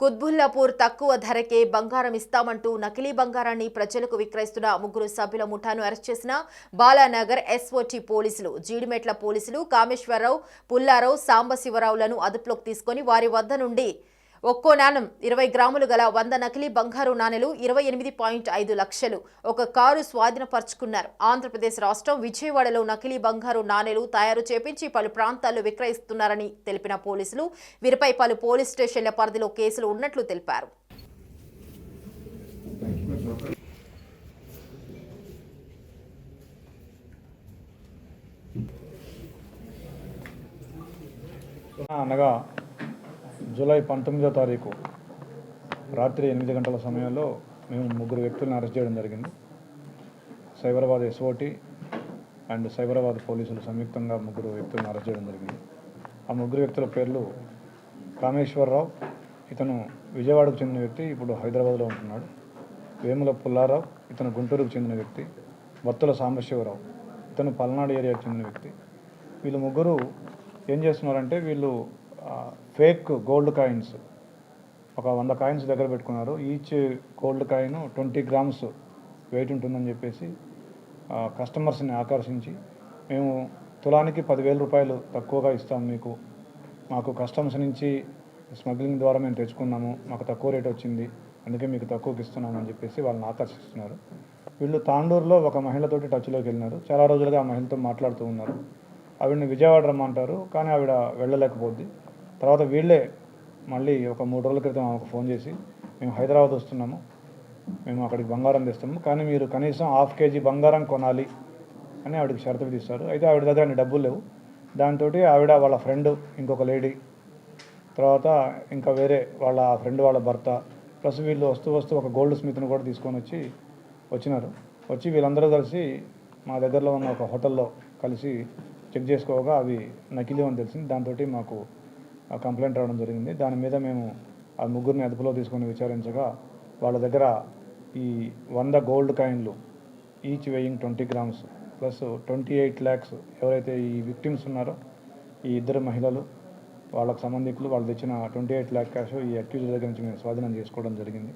కుత్బుల్లాపూర్ తక్కువ ధరకే బంగారం ఇస్తామంటూ నకిలీ బంగారాన్ని ప్రజలకు విక్రయిస్తున్న ముగ్గురు సభ్యుల ముఠాను అరెస్ట్ చేసిన బాలానగర్ ఎస్ఓటీ పోలీసులు. జీడిమెట్ల పోలీసులు కామేశ్వరరావు, పుల్లారావు, సాంబశివరావులను అదుపులోకి తీసుకుని వారి వద్ద నుండి ఒక్కో నాణం 20 గ్రాములు గల 100 నకిలీ బంగారు నాణేలు, 28.5 లక్షలు, ఒక కారు స్వాధీనపరుచుకున్నారు. ఆంధ్రప్రదేశ్ రాష్ట్రం విజయవాడలో నకిలీ బంగారు నాణేలు తయారు చేపించి పలు ప్రాంతాల్లో విక్రయిస్తున్నారని తెలిపిన పోలీసులు వీరిపై పలు పోలీస్ స్టేషన్ల పరిధిలో కేసులు ఉన్నట్లు తెలిపారు. అనగా జూలై 19వ తారీఖు రాత్రి 8 గంటల సమయంలో మేము ముగ్గురు వ్యక్తులను అరెస్ట్ చేయడం జరిగింది. సైబరాబాద్ ఎస్ఓటీ అండ్ సైబరాబాద్ పోలీసులు సంయుక్తంగా ముగ్గురు వ్యక్తులను అరెస్ట్ చేయడం జరిగింది. ఆ ముగ్గురు వ్యక్తుల పేర్లు కామేశ్వరరావు, ఇతను విజయవాడకు చెందిన వ్యక్తి, ఇప్పుడు హైదరాబాద్లో ఉంటున్నాడు. వేముల పుల్లారావు, ఇతను గుంటూరుకు చెందిన వ్యక్తి. బత్తుల సాంబశివరావు, ఇతను పల్నాడు ఏరియాకు చెందిన వ్యక్తి. వీళ్ళు ముగ్గురు ఏం చేస్తున్నారంటే వీళ్ళు ఫేక్ గోల్డ్ కాయిన్స్ ఒక 100 కాయిన్స్ దగ్గర పెట్టుకున్నారు. Each gold coin 20 grams wait ఉంటుందని చెప్పేసి కస్టమర్స్ని ఆకర్షించి మేము తులానికి 10,000 రూపాయలు తక్కువగా ఇస్తాం మీకు, మాకు కస్టమర్స్ నుంచి స్మగ్లింగ్ ద్వారా మేము తెచ్చుకున్నాము, మాకు తక్కువ రేట్ వచ్చింది, అందుకే మీకు తక్కువకి ఇస్తున్నాము అని చెప్పేసి వాళ్ళని ఆకర్షిస్తున్నారు. వీళ్ళు తాండూరులో ఒక మహిళతోటి టచ్లోకి వెళ్ళినారు. చాలా రోజులుగా ఆ మహిళతో మాట్లాడుతూ ఉన్నారు. ఆవిడని విజయవాడ రమ్మంటారు, కానీ ఆవిడ వెళ్ళలేకపోద్ది. తర్వాత వీళ్ళే మళ్ళీ ఒక 3 రోజుల క్రితం ఆమెకు ఫోన్ చేసి మేము హైదరాబాద్ వస్తున్నాము, మేము అక్కడికి బంగారం తెస్తాము, కానీ మీరు కనీసం 1/2 కేజీ బంగారం కొనాలి అని ఆవిడకి షరతు విధిస్తారు. అయితే ఆవిడ దగ్గర అన్ని డబ్బులు లేవు. దాంతో ఆవిడ, వాళ్ళ ఫ్రెండ్, ఇంకొక లేడీ, తర్వాత ఇంకా వేరే వాళ్ళ ఫ్రెండ్ వాళ్ళ భర్త, ప్లస్ వీళ్ళు వస్తూ ఒక గోల్డ్ స్మిత్ను కూడా తీసుకొని వచ్చినారు. వచ్చి వీళ్ళందరూ కలిసి మా దగ్గరలో ఉన్న ఒక హోటల్లో కలిసి చెక్ చేసుకోగా అవి నకిలీ అని తెలిసింది. దాంతో మాకు కంప్లైంట్ రావడం జరిగింది. దాని మీద మేము ఆ ముగ్గురిని అదుపులో తీసుకొని విచారించగా వాళ్ళ దగ్గర ఈ 100 గోల్డ్ కాయిన్లు each weighing 20 grams plus 28 lakhs ఎవరైతే ఈ విక్టిమ్స్ ఉన్నారో ఈ ఇద్దరు మహిళలు, వాళ్ళకు సంబంధికులు, వాళ్ళు తెచ్చిన 28 lakh క్యాష్ ఈ అక్యూజ్ దగ్గర నుంచి మేము స్వాధీనం చేసుకోవడం జరిగింది.